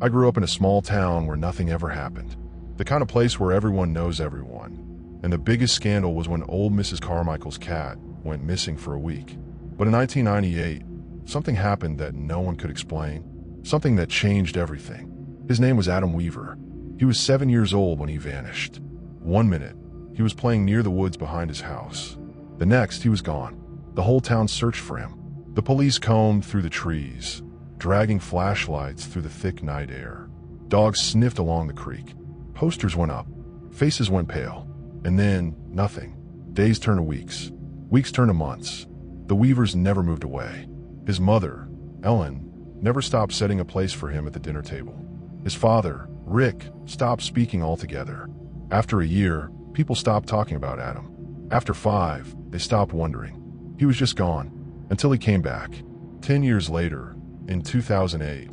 I grew up in a small town where nothing ever happened. The kind of place where everyone knows everyone. And the biggest scandal was when old Mrs. Carmichael's cat went missing for a week. But in 1998, something happened that no one could explain. Something that changed everything. His name was Adam Weaver. He was 7 years old when he vanished. One minute, he was playing near the woods behind his house. The next, he was gone. The whole town searched for him. The police combed through the trees, dragging flashlights through the thick night air. Dogs sniffed along the creek. Posters went up. Faces went pale. And then, nothing. Days turned to weeks. Weeks turned to months. The Weavers never moved away. His mother, Ellen, never stopped setting a place for him at the dinner table. His father, Rick, stopped speaking altogether. After a year, people stopped talking about Adam. After 5, they stopped wondering. He was just gone, until he came back. 10 years later, in 2008,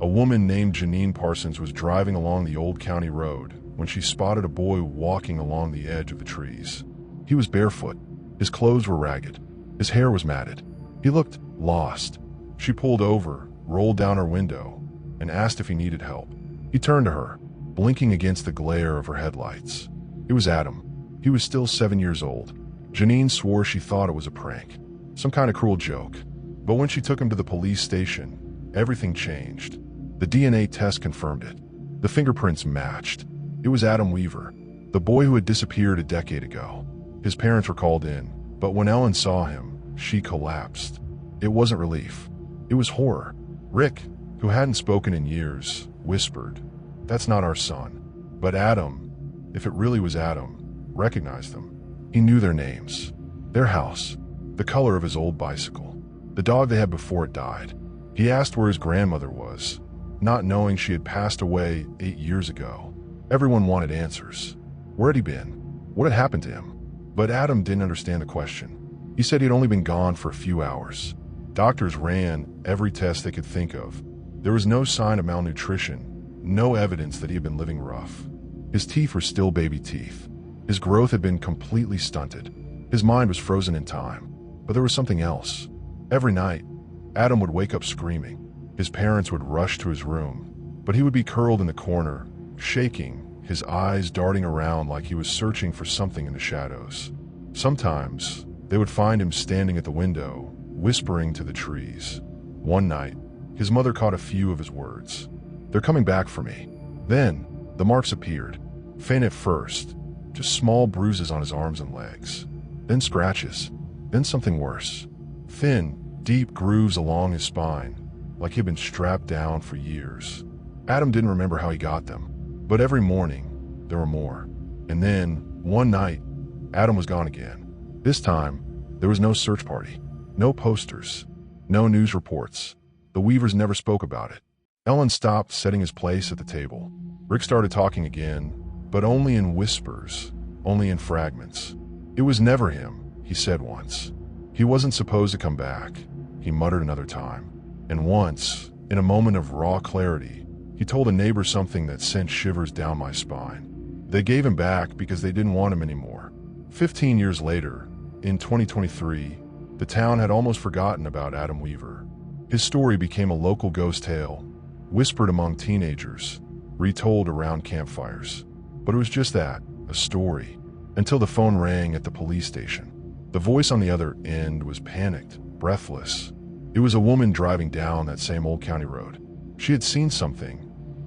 a woman named Janine Parsons was driving along the old county road when she spotted a boy walking along the edge of the trees. He was barefoot. His clothes were ragged. His hair was matted. He looked lost. She pulled over, rolled down her window, and asked if he needed help. He turned to her, blinking against the glare of her headlights. It was Adam. He was still 7 years old. Janine swore she thought it was a prank, some kind of cruel joke. But when she took him to the police station, everything changed. The DNA test confirmed it. The fingerprints matched. It was Adam Weaver, the boy who had disappeared a decade ago. His parents were called in, but when Ellen saw him, she collapsed. It wasn't relief. It was horror. Rick, who hadn't spoken in years, whispered, "That's not our son." But Adam, if it really was Adam, recognized them. He knew their names, their house, the color of his old bicycle, the dog they had before it died. He asked where his grandmother was, not knowing she had passed away 8 years ago. Everyone wanted answers. Where had he been? What had happened to him? But Adam didn't understand the question. He said he had only been gone for a few hours. Doctors ran every test they could think of. There was no sign of malnutrition, no evidence that he had been living rough. His teeth were still baby teeth. His growth had been completely stunted. His mind was frozen in time. But there was something else. Every night, Adam would wake up screaming. His parents would rush to his room, but he would be curled in the corner, shaking, his eyes darting around like he was searching for something in the shadows. Sometimes, they would find him standing at the window, whispering to the trees. One night, his mother caught a few of his words. "They're coming back for me." Then, the marks appeared. Faint at first, just small bruises on his arms and legs. Then scratches. Then something worse. Thin, deep grooves along his spine, like he'd been strapped down for years. Adam didn't remember how he got them, but every morning, there were more. And then, one night, Adam was gone again. This time, there was no search party, no posters, no news reports. The Weavers never spoke about it. Ellen stopped setting his place at the table. Rick started talking again, but only in whispers, only in fragments. "It was never him," he said once. "He wasn't supposed to come back," he muttered another time. And once, in a moment of raw clarity, he told a neighbor something that sent shivers down my spine. They gave him back because they didn't want him anymore. 15 years later, in 2023, the town had almost forgotten about Adam Weaver. His story became a local ghost tale, whispered among teenagers, retold around campfires. But it was just that, a story, until the phone rang at the police station. The voice on the other end was panicked, breathless. It was a woman driving down that same old county road. She had seen something.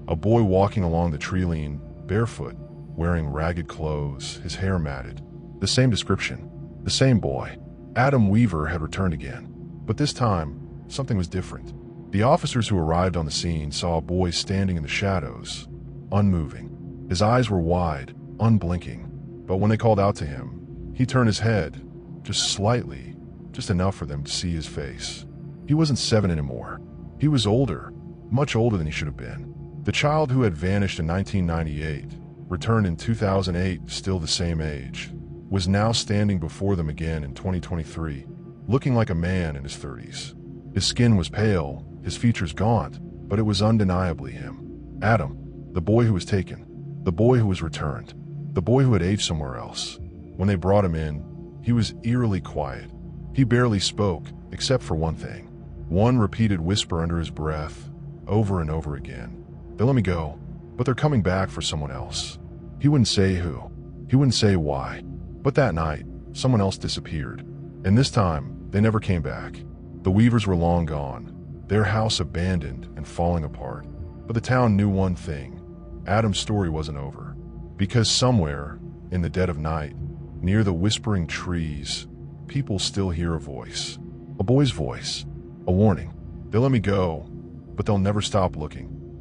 A boy walking along the tree line, barefoot, wearing ragged clothes, his hair matted. The same description. The same boy. Adam Weaver had returned again. But this time, something was different. The officers who arrived on the scene saw a boy standing in the shadows, unmoving. His eyes were wide, unblinking. But when they called out to him, he turned his head, just slightly, just enough for them to see his face. He wasn't 7 anymore. He was older, much older than he should have been. The child who had vanished in 1998, returned in 2008, still the same age, was now standing before them again in 2023, looking like a man in his 30s. His skin was pale, his features gaunt, but it was undeniably him. Adam, the boy who was taken, the boy who was returned, the boy who had aged somewhere else. When they brought him in, he was eerily quiet. He barely spoke, except for one thing. One repeated whisper under his breath, over and over again. They let me go, but they're coming back for someone else. He wouldn't say who. He wouldn't say why. But that night, someone else disappeared. And this time, they never came back. The Weavers were long gone, their house abandoned and falling apart. But the town knew one thing. Adam's story wasn't over. Because somewhere, in the dead of night, near the whispering trees, people still hear a voice. A boy's voice. A warning. They let me go, but they'll never stop looking.